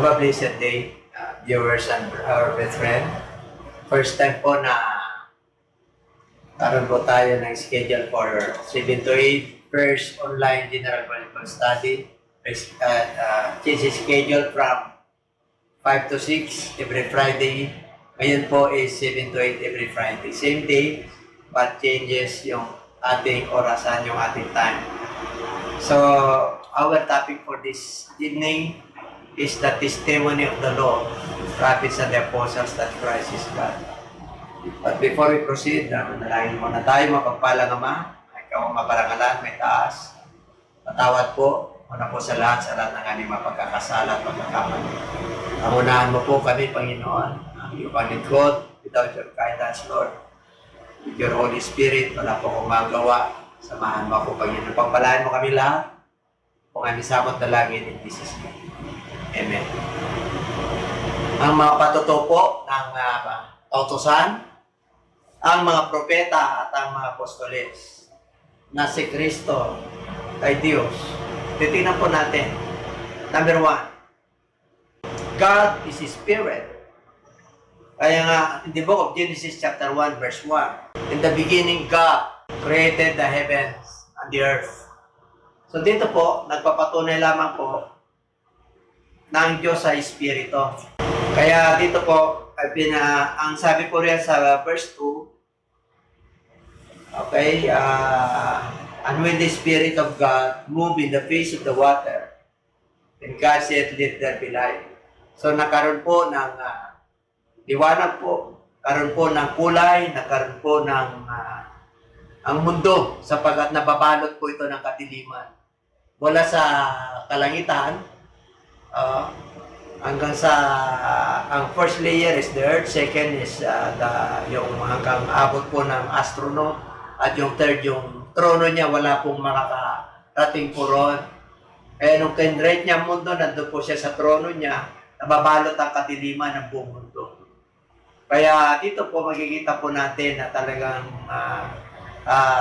Have a blessed day, viewers and our brethren. First time po na karoon po tayo ng schedule for 7 to 8 first online General Bible Study. Change schedule from 5 to 6 every Friday. Ngayon po is 7 to 8 every Friday. Same day, but changes yung ating orasan, yung ating time. So, our topic for this evening is the testimony of the Lord, prophets and the apostles that Christ is God. But before we proceed, manalangin muna tayo. Mapagpalang Ama, ikaw ang maparangalan, may taas. Patawad po, una po sa lahat ng aming mapagkakasala at pagkakamali. Pangunahan mo po kami, Panginoon, ang iyong panlingkod, without your guidance, Lord. With your Holy Spirit, wala po akong magawa. Samahan mo ako, Panginoon. Pagpalain mo kami lahat, kung aming samot na langit in Jesus' name. Amen. Ang mga patuto po ng kautusan, ang mga propeta at ang mga apostoles na si Kristo ay Diyos. Titingnan po natin. Number 1, God is Spirit. Kaya nga, in the book of Genesis chapter 1 verse 1, in the beginning God created the heavens and the earth. So dito po, nagpapatunay lamang po na ang Diyos ay Espiritu. Kaya dito po, ang sabi po rin sa verse 2, okay, and when the Spirit of God moved in the face of the water, then God said, let there be light. So nagkaroon po ng liwanag po, nagkaroon po ng kulay, nagkaroon po ng ang mundo sapagkat nababalot po ito ng kadiliman. Mula sa kalangitan, hanggang sa ang first layer is the earth, second is yung hanggang abot po ng astronaut, at yung third yung trono niya, wala pong makakarating po ron. Kaya nung kinrate niya mundo, nandun po siya sa trono niya, nababalot ang kadiliman ng buong mundo. Kaya dito po makikita po natin na talagang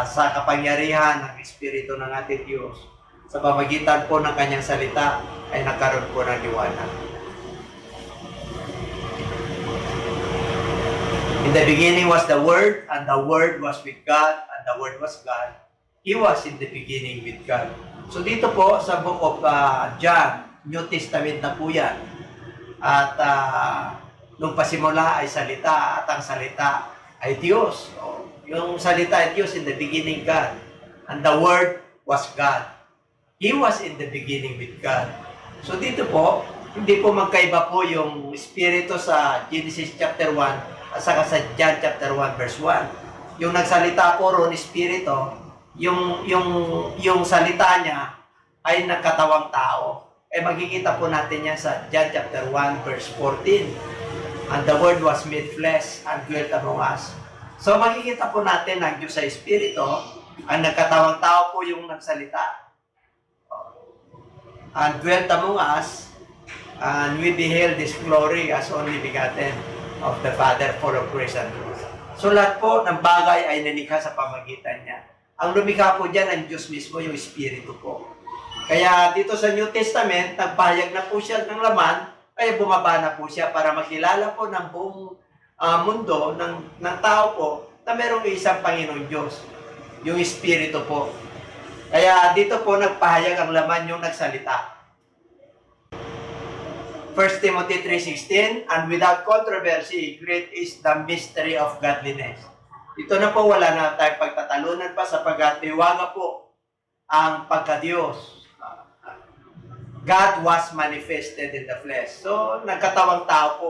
sa kapangyarihan ng Espiritu ng ating Diyos, sa pamagitan po ng kanyang salita, ay nagkaroon po ng liwanag. In the beginning was the Word, and the Word was with God, and the Word was God. He was in the beginning with God. So dito po sa book of John, New Testament na po yan. At nung pasimula ay salita, at ang salita ay Diyos. Yung salita ay Diyos, in the beginning God. And the Word was God. He was in the beginning with God. So dito po, hindi po magkaiba po yung Espiritu sa Genesis chapter 1 at saka sa John chapter 1 verse 1. Yung nagsalita po ron, Espiritu, yung salita niya ay nagkatawang tao. Makikita po natin yan sa John chapter 1 verse 14. And the Word was made flesh and dwelt among us. So makikita po natin ang Diyos sa Espiritu, ang nagkatawang tao po yung nagsalita. And dwelt among us, and we beheld His glory as only begotten of the Father, full of grace and truth. So lahat po ng bagay ay nalikha sa pamagitan niya. Ang lumikha po dyan ang Diyos mismo, yung Espiritu po. Kaya dito sa New Testament, nagpahayag na po siya ng laman, kaya bumaba na po siya para makilala po ng buong mundo, ng tao po, na merong isang Panginoong Diyos, yung Espiritu po. Kaya dito po nagpahayag ang laman yung nagsalita. 1 Timothy 3:16, and without controversy, great is the mystery of godliness. Ito na po, wala na tayong pagtatalunan pa sapagkat liwaga po ang pagka-Diyos. God was manifested in the flesh. So, nagkatawang tao po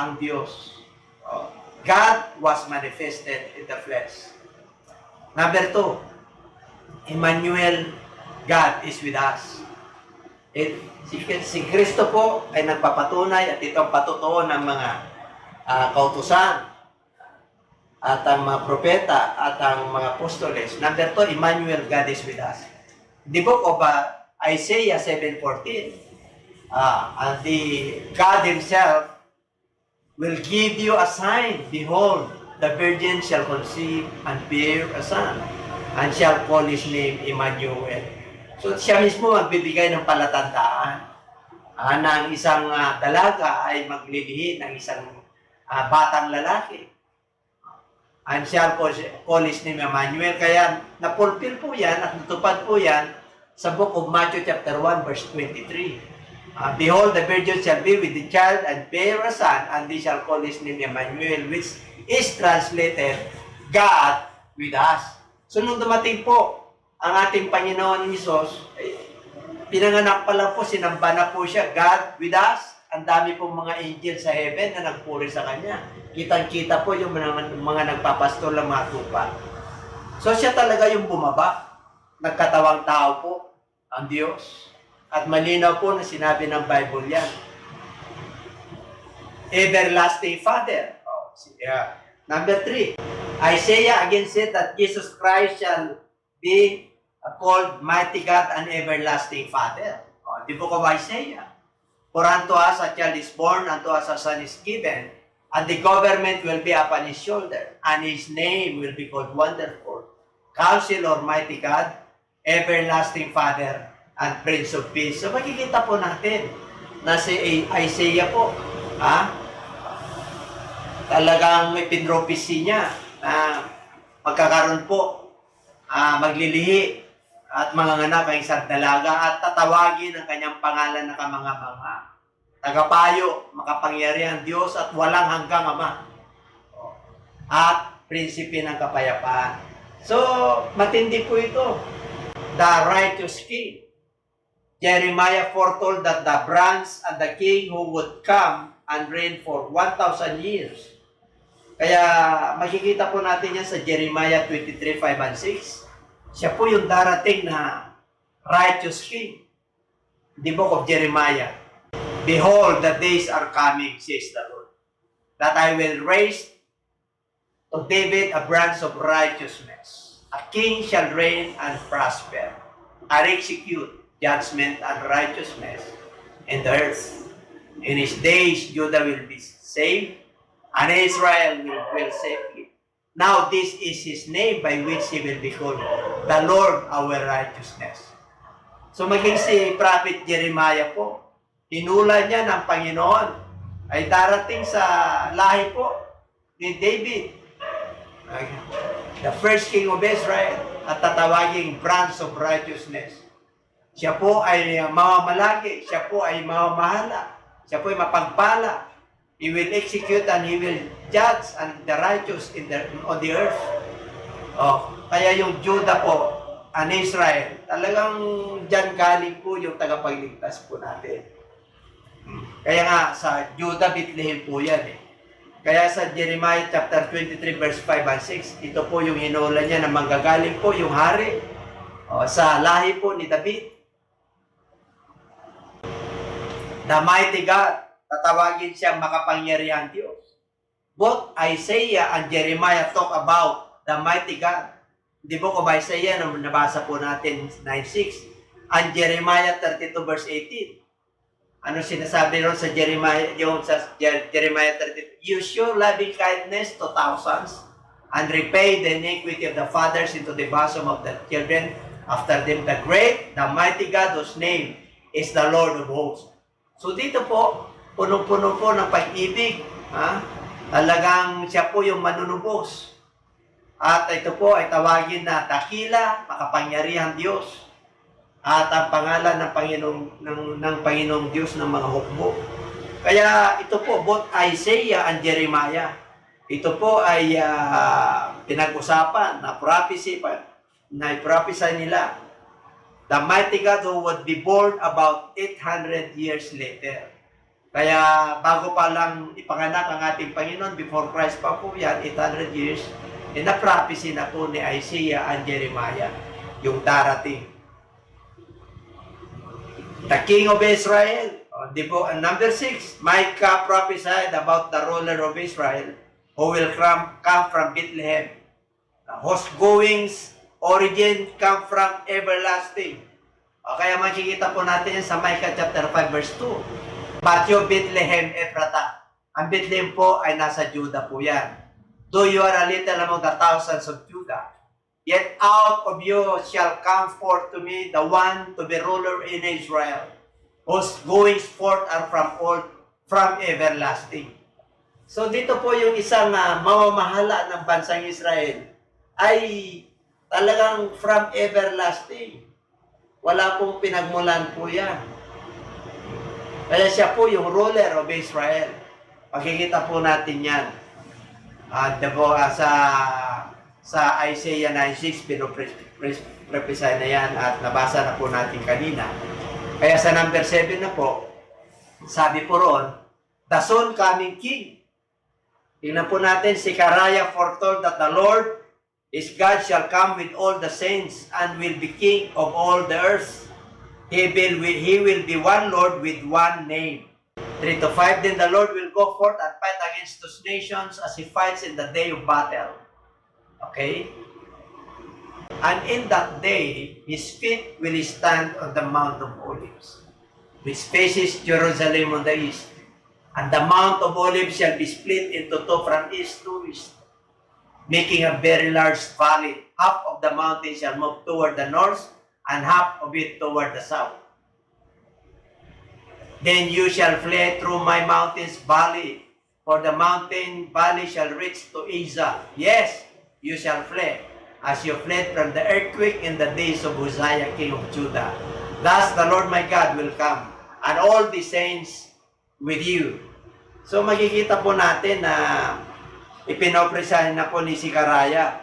ang Diyos. God was manifested in the flesh. Number 2, Emmanuel, God is with us. Si Kristo po ay nagpapatunay at ito ang patutuo ng mga kautusan at ang mga propeta at ang mga apostoles. Number 2, Emmanuel, God is with us. The book of Isaiah 7:14, and the God Himself will give you a sign. Behold, the virgin shall conceive and bear a son, and shall call his name Emmanuel. So siya mismo magbibigay ng palatandaan na ang isang dalaga ay maglilihi ng isang batang lalaki. And shall call his name Emmanuel. Kaya napulpil po yan at natupad po yan sa book of Matthew chapter 1 verse 23. Behold, the virgin shall be with the child and bear a son, and they shall call his name Emmanuel, which is translated, God with us. So nung dumating po ang ating Panginoon Hesus, pinanganak pa lang po, sinamba na po siya, God with us. Ang dami pong mga angel sa heaven na nagpuri sa Kanya. Kitang-kita po yung mga nagpapastol ng mga tupa. So siya talaga yung bumaba. Nagkatawang tao po ang Diyos. At malinaw po na sinabi ng Bible yan. Everlasting Father. Number 3. Isaiah again said that Jesus Christ shall be called Mighty God and Everlasting Father. The book of Isaiah. For unto us a child is born, unto us a son is given, and the government will be upon his shoulder, and his name will be called Wonderful, Counselor, Mighty God, Everlasting Father, and Prince of Peace. So makikita po natin na si Isaiah po, talagang may pinrophecy niya na magkakaroon po, maglilihi at manganganak ang isang dalaga at tatawagin ang kanyang pangalan na kamanga-manga. Tagapayo, makapangyarihan Diyos at walang hanggang Ama. At prinsipe ng kapayapaan. So, matindi po ito. The righteous king. Jeremiah foretold that the branch and the king who would come and reign for 1,000 years. Kaya makikita po natin yan sa Jeremiah 23, 5 and 6. Siya po yung darating na righteous king. The book of Jeremiah. Behold, the days are coming, says the Lord, that I will raise to David a branch of righteousness. A king shall reign and prosper, and execute judgment and righteousness in the earth. In his days, Judah will be saved, and Israel will dwell safely. Now this is his name by which he will be called, the Lord our righteousness. So maging si Prophet Jeremiah po, hinula niya ng Panginoon ay darating sa lahi po ni David, the first king of Israel, at tatawaging branch of righteousness. Siya po ay mamamalagi, siya po ay mamamahala, siya po ay mapagpala. He will execute and he will judge and the righteous on the earth. Kaya yung Judah po, and Israel, talagang dyan galing po yung tagapagligtas po natin. Kaya nga, sa Judah, Bethlehem po yan eh. Kaya sa Jeremiah chapter 23 verse 5 and 6, ito po yung hinula niya na manggagaling po yung hari sa lahi po ni David. The mighty God, tatawagin siyang makapangyarihan Diyos. Both Isaiah and Jeremiah talk about the mighty God. The book of Isaiah, nabasa po natin 9:6, and Jeremiah 32 verse 18. Ano sinasabi ron sa Jeremiah, yung sa Jeremiah 32? You show loving kindness to thousands, and repay the iniquity of the fathers into the bosom of the children after them. The great, the mighty God whose name is the Lord of hosts. So dito po, punong-puno po ng pag-ibig. Talagang siya po yung manunubos. At ito po ay tawagin na dakila, makapangyarihan Diyos. At ang pangalan ng Panginoong Diyos ng mga hukbo. Kaya ito po, both Isaiah and Jeremiah, ito po ay pinag-usapan na prophecy, na i-prophesy nila. The mighty God who would be born about 800 years later. Kaya bago pa lang ipanganak ang ating Panginoon, before Christ pa po yan, 800 years, na-prophecy na po ni Isaiah and Jeremiah, yung darating. The King of Israel, number 6, Micah prophesied about the ruler of Israel who will come from Bethlehem, whose goings origin come from everlasting. Kaya makikita po natin sa Micah chapter 5 verse 2. But you Bethlehem Ephratah. Ang Bethlehem po ay nasa Judah po yan. Though you are a little among the thousands of Judah, yet out of you shall come forth to me the one to be ruler in Israel. whose goings forth are from everlasting. So dito po yung isang mamamahala ng bansang Israel ay talagang from everlasting. Wala pong pinagmulan po yan. Kaya siya po yung ruler of Israel. Makikita po natin yan. Sa Isaiah 9:6, pinoprophesy na yan at nabasa na po natin kanina. Kaya sa number 7 na po, sabi po roon, the soon coming king. Tingnan po natin, si Zechariah foretold that the Lord, his God, shall come with all the saints and will be king of all the earth. He will be one Lord with one name. 3 to 5, then the Lord will go forth and fight against those nations as he fights in the day of battle. Okay? And in that day, his feet will stand on the Mount of Olives, which faces Jerusalem on the east. And the Mount of Olives shall be split into two from east to west, making a very large valley. Half of the mountain shall move toward the north, and half of it toward the south. Then you shall flee through my mountain's valley, for the mountain valley shall reach to Aza. Yes, you shall flee, as you fled from the earthquake in the days of Uzziah, king of Judah. Thus the Lord my God will come, and all the saints with you. So makikita po natin na ipinopresahin na po ni Zechariah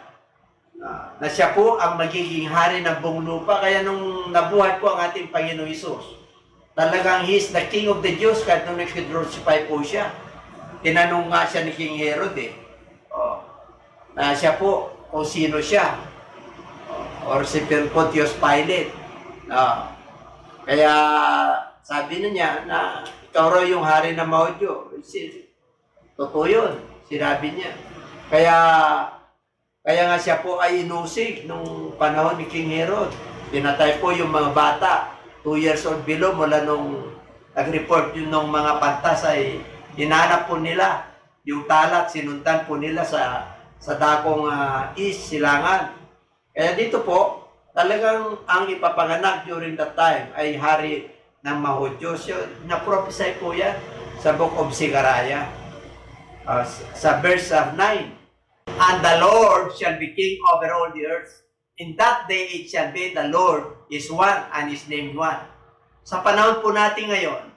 na siya po ang magiging hari ng buong lupa. Kaya nung nabuhay po ang ating Panginoong Hesus, talagang He is the King of the Jews kahit nung nag-crucify po siya. Tinanong nga siya ni King Herod na siya po kung sino siya. Or si Pontius Pilate. Kaya sabi niya na ikaw raw yung hari ng mga Hudyo. Totoo yun. Sinabi niya. Kaya nga siya po ay inusig nung panahon ni King Herod. Pinatay po yung mga bata, 2 years old below, mula nung nag-report yun ng mga pantas ay hinanap po nila. Yung talat, sinuntan po nila sa dakong east, silangan. Kaya dito po, talagang ang ipapanganak during that time ay hari ng mga Hudyo. So, na-prophesy po yan sa Book of Zechariah. Sa verse 9. And the Lord shall be king over all the earth. In that day it shall be the Lord is one and is named one. Sa panahon po natin ngayon,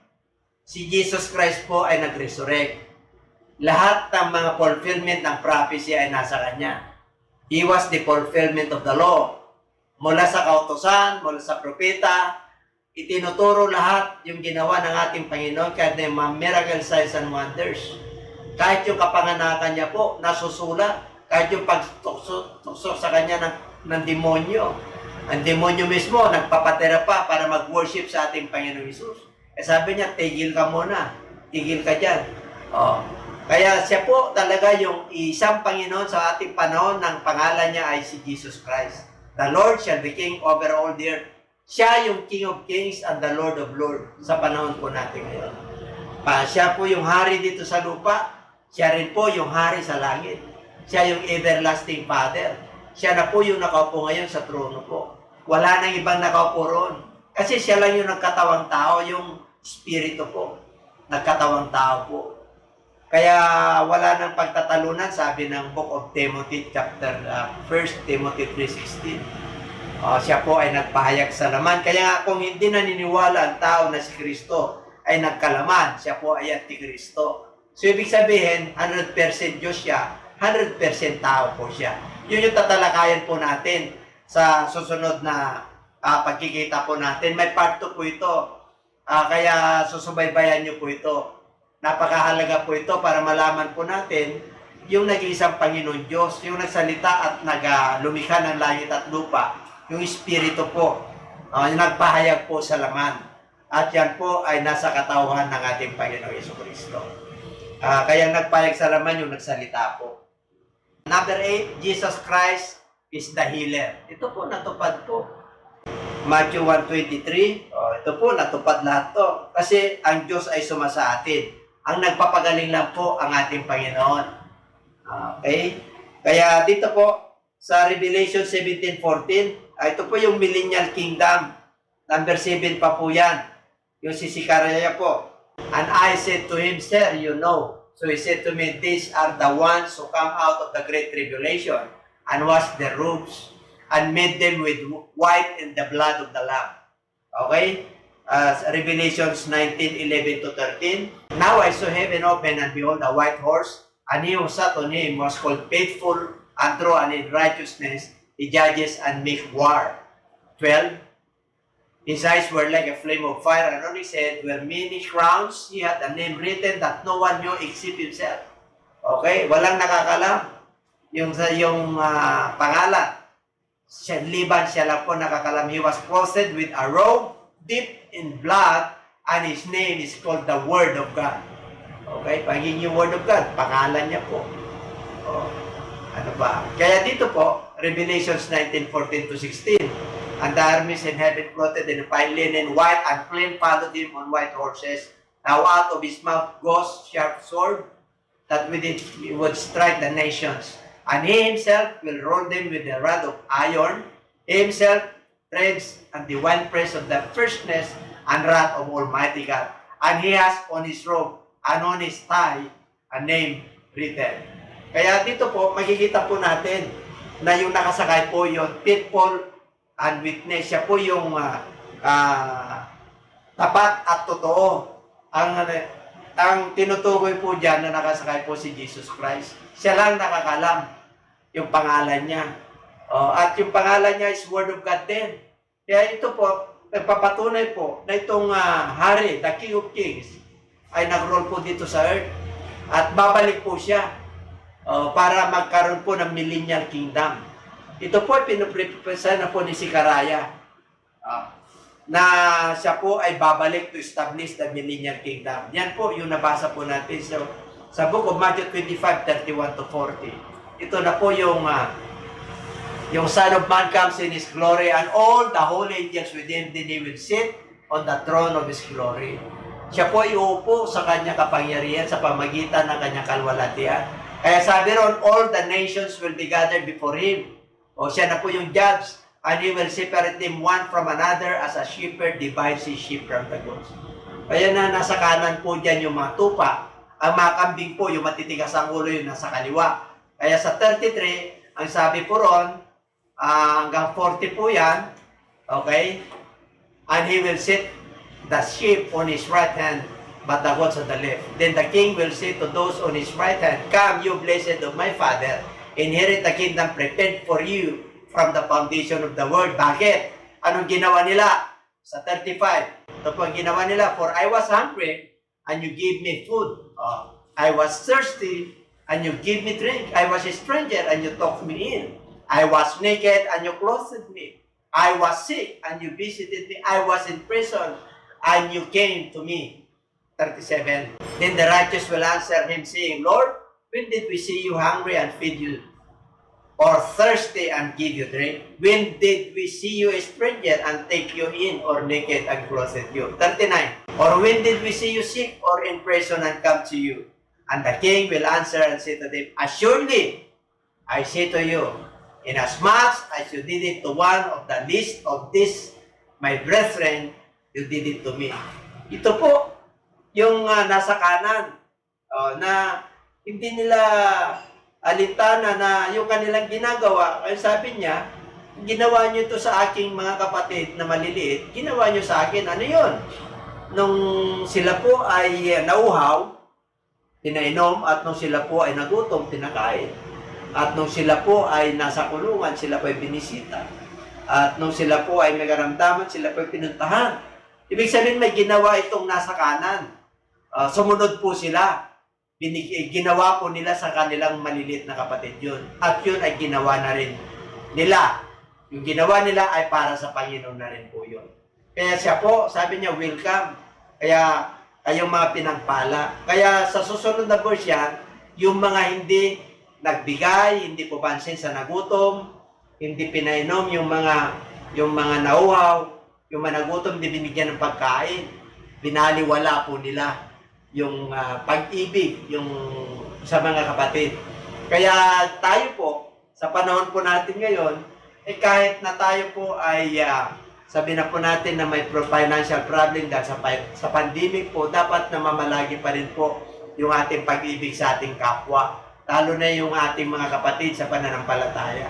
si Jesus Christ po ay nag-resurrect. Lahat ng mga fulfillment ng prophecy ay nasa Kanya. He was the fulfillment of the law. Mula sa kautosan, mula sa propeta, itinuturo lahat yung ginawa ng ating Panginoon kahit na yung mga miracle signs and wonders. Kahit yung kapanganakan niya po, nasusulat. Kahit yung pagtukso sa kanya ng demonyo. Ang demonyo mismo, nagpapatera pa para mag-worship sa ating Panginoong Hesus. Sabi niya, tigil ka muna. Tigil ka dyan. Kaya siya po talaga yung isang Panginoon sa ating panahon ng pangalan niya ay si Jesus Christ. The Lord shall be king over all the earth. Siya yung King of Kings and the Lord of Lords sa panahon po natin ngayon. Siya po yung hari dito sa lupa. Siya rin po yung hari sa langit. Siya yung everlasting Father. Siya na po yung nakaupo ngayon sa trono po. Wala nang ibang nakaupo roon. Kasi siya lang yung nagkatawang tao, yung Espiritu po. Nagkatawang tao po. Kaya wala nang pagtatalunan, sabi ng Book of Timothy, chapter 1 Timothy 3:16. Siya po ay nagpahayag sa laman. Kaya nga kung hindi naniniwala ang tao na si Kristo ay nagkalaman, siya po ay Antikristo. So, ibig sabihin, 100% Diyos siya, 100% tao po siya. Yun yung tatalakayan po natin sa susunod na pagkikita po natin. May part 2 po ito. Kaya susubaybayan nyo po ito. Napakahalaga po ito para malaman po natin yung nag-iisang Panginoon Diyos, yung nagsalita at lumikha ng langit at lupa, yung Espiritu po, yung nagpahayag po sa laman. At yan po ay nasa katauhan ng ating Panginoong Jesucristo. Kaya nagpahayag sa laman yung nagsalita po. Number 8, Jesus Christ is the healer. Ito po, natupad po. Matthew 1:23, ito po, natupad lahat to. Kasi ang Diyos ay sumasa atin. Ang nagpapagaling lang po ang ating Panginoon. Okay? Kaya dito po, sa Revelation 17:14, ito po yung millennial kingdom. Number 7 pa po yan. Yung si Sicaraya po. And I said to him, Sir, you know. So he said to me, these are the ones who come out of the great tribulation and wash their robes and made them with white in the blood of the Lamb. Okay? Revelations 19:11 to 13. Now I saw heaven open, and behold, a white horse, and he who sat on him was called Faithful and True, and in righteousness he judges and make war. 12. His eyes were like a flame of fire, and on his head were many crowns. He had a name written that no one knew except himself. Okay? Walang nakakalam. Yung pangalan. Liban siya lang po nakakalam. He was clothed with a robe dipped in blood, and his name is called the Word of God. Okay? Pagiging yung Word of God, pangalan niya po. Oh. Ano ba? Kaya dito po, Revelations 19:14 to 16. And the armies in heaven clothed in fine linen, white and clean, followed him on white horses. Now out of his mouth goes sharp sword, that with it he would strike the nations. And he himself will rule them with a rod of iron. He himself treads on the winepress of the fierceness and wrath of Almighty God. And he has on his robe and on his thigh a name written. Kaya dito po, makikita po natin na yung nakasakay po yung faithful and witness. Siya po yung tapat at totoo. Ang tinutukoy po dyan na nakasakay po si Jesus Christ. Siya lang nakakalam yung pangalan niya. At yung pangalan niya is Word of God din. Kaya ito po, nagpapatunay po na itong hari, the King of Kings, ay nag-rule po dito sa earth. At babalik po siya para magkaroon po ng millennial kingdom. Ito po ay pinuprepesa na po ni Sicaraya na siya po ay babalik to establish the millennial kingdom. Yan po yung nabasa po natin sa book of Matthew 25:31 to 40. Ito na po yung Son of Man comes in His glory, and all the holy angels with Him, then He will sit on the throne of His glory. Siya po ay uupo sa kanyang kapangyarihan sa pamagitan ng kanyang kalwalhatian. Kaya sabi ron, all the nations will be gathered before Him. O siya na po yung judge, and He will separate them one from another as a shepherd divides his sheep from the goats. Kaya na nasa kanan po dyan yung mga tupa, ang mga kambing po, yung matitigas ang ulo, yung nasa kaliwa. Kaya sa 33, ang sabi po ron, hanggang 40 po yan, okay? And He will set the sheep on His right hand, but the goats on the left. Then the king will say to those on His right hand, Come, you blessed of my Father, inherit the kingdom prepared for you from the foundation of the world. Bakit? Anong ginawa nila? Sa 35. Ito po ang ginawa nila. For I was hungry, and you gave me food. I was thirsty, and you gave me drink. I was a stranger, and you took me in. I was naked, and you clothed me. I was sick, and you visited me. I was in prison, and you came to me. 37. Then the righteous will answer him, saying, Lord, when did we see you hungry and feed you, or thirsty and give you drink? When did we see you a stranger and take you in, or naked and clothed you? 39. Or when did we see you sick or in prison and come to you? And the king will answer and say to them, Assuredly, I say to you, inasmuch as you did it to one of the least of these, my brethren, you did it to me. Ito po, yung nasa kanan, na hindi nila alintana na yung kanilang ginagawa. Ay sabi niya, ginawa niyo ito sa aking mga kapatid na maliliit, ginawa niyo sa akin. Ano yun? Nung sila po ay nauhaw, tinainom, at nung sila po ay nagutom, tinakain. At nung sila po ay nasa kulungan, sila po ay binisita. At nung sila po ay may karamdaman, sila po ay pinuntahan. Ibig sabihin, may ginawa itong nasa kanan. Sumunod po sila. Ginawa po nila sa kanilang maliliit na kapatid yun. At yun ay ginawa na rin nila. Yung ginawa nila ay para sa Panginoon na rin po yun. Kaya siya po, sabi niya, welcome. Kaya kayong mga pinagpala. Kaya sa susunod na verse yan, yung mga hindi nagbigay, hindi po pansin sa nagutom, hindi pinainom yung mga nauhaw, yung mga nagutom, hindi binigyan ng pagkain. Binaliwala po nila yung pag-ibig yung sa mga kapatid. Kaya tayo po, sa panahon po natin ngayon, kahit na tayo po ay sabi na po natin na may financial problem dahil sa pandemic po, dapat na mamalagi pa rin po yung ating pag-ibig sa ating kapwa. Lalo na yung ating mga kapatid sa pananampalataya.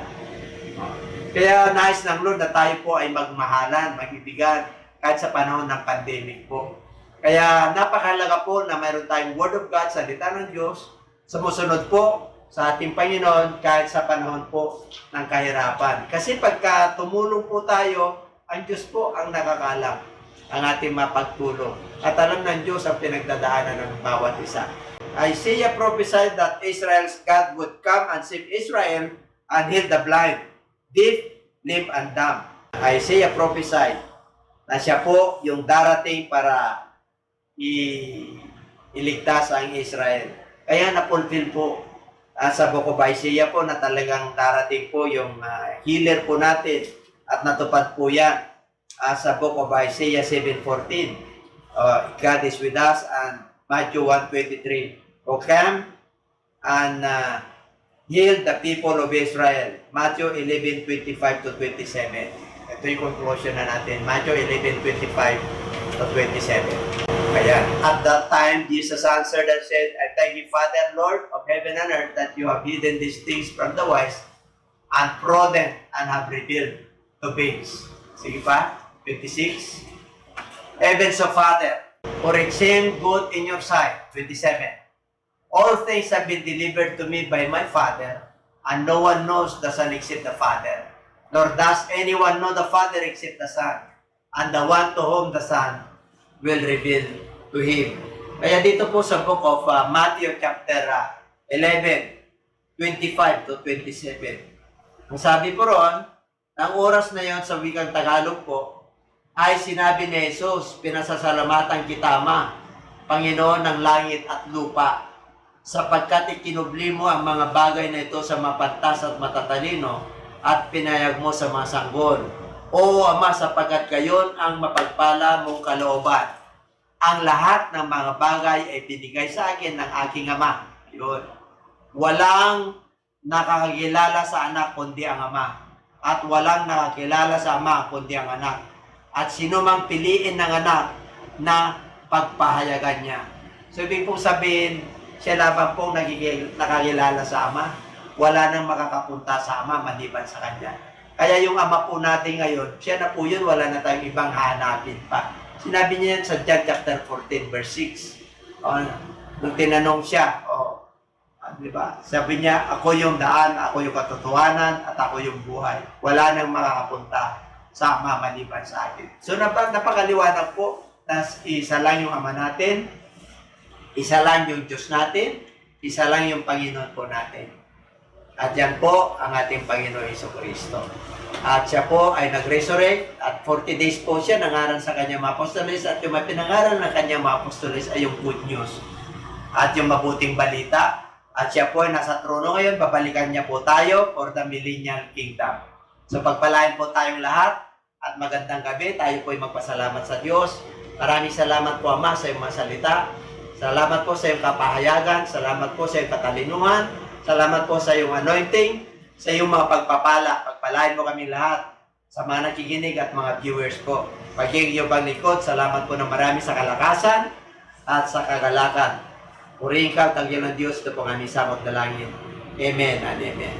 Kaya nais ng Lord na tayo po ay magmahalan, mag-ibigan, kahit sa panahon ng pandemic po. Kaya napakalaga po na mayroon tayong Word of God, salita ng Diyos, sumusunod po sa ating Panginoon kahit sa panahon po ng kahirapan. Kasi pagka tumulong po tayo, ang Diyos po ang nakakalam ang ating mapagtulong. At alam ng Diyos ang pinagdadaanan ng bawat isa. Isaiah prophesied that Israel's God would come and save Israel and heal the blind, deaf, lame, and dumb. Isaiah prophesied na siya po yung darating para iligtas ang Israel. Kaya na-fulfill po sa book of Isaiah po na talagang darating po yung healer po natin at natupad po yan sa book of Isaiah 7:14. God is with us, and Matthew 1:23. O come and heal the people of Israel. Matthew 11:25-27. Ito yung conclusion na natin. Matthew 11:25-27. Ayan. At that time, Jesus answered and said, I thank you, Father, Lord of heaven and earth, that you have hidden these things from the wise and prudent and have revealed to babes. Sige pa, 26. Heavens of Father, for it seemed good in your sight. 27. All things have been delivered to me by my Father, and no one knows the Son except the Father, nor does anyone know the Father except the Son, and the one to whom the Son will reveal to him. Kaya dito po sa book of Matthew chapter 11:25-27. Ang sabi po ron, ang oras na yon sa wikang Tagalog po, ay sinabi ni Jesus, pinasasalamatan kita, Ama, Panginoon ng langit at lupa, sapagkat ikinubli mo ang mga bagay na ito sa mapantas at matatalino at pinayag mo sa mga sanggol. O Ama, sapagkat gayon ang mapagpala mong kalooban. Ang lahat ng mga bagay ay binigay sa akin ng aking Ama. Yun. Walang nakakilala sa anak kundi ang Ama. At walang nakakilala sa Ama kundi ang anak. At sino mang piliin ng anak na pagpahayagan niya. So, ibig pong sabihin, siya lamang pong nakakilala sa Ama. Wala nang makakapunta sa Ama maliban sa Kanya. Kaya yung Ama po natin ngayon, siya na po yun, wala na tayong ibang hanapin pa. Sinabi niya yan sa John chapter 14 verse 6. Nung tinanong siya, di ba? Sabi niya, ako yung daan, ako yung katotohanan, at ako yung buhay. Wala nang makakapunta sa Ama maliban sa akin. So napakaliwanag po na isa lang yung Ama natin, isa lang yung Diyos natin, isa lang yung Panginoon po natin. At yan po ang ating Panginoon Jesucristo. At siya po ay nag-resurrect at 40 days po siya nangaral sa kanyang mga apostoles, at yung may pinangaral ng kanyang mga apostoles ay yung good news at yung mabuting balita. At siya po ay nasa trono ngayon, babalikan niya po tayo for the millennial kingdom. So pagpalain po tayong lahat at magandang gabi. Tayo po ay magpasalamat sa Diyos. Maraming salamat po, Ama, sa iyong mga salita. Salamat po sa iyong kapahayagan. Salamat po sa iyong katalinuhan. Salamat po sa iyong anointing, sa iyong mga pagpapala. Pagpalain mo kami lahat sa mga nakikinig at mga viewers po. Pagiging iyong paglikod, salamat po ng marami sa kalakasan at sa kagalakan. Purihin ka, tagyan ng Diyos, ito po ang aming samot na langit. Amen and amen.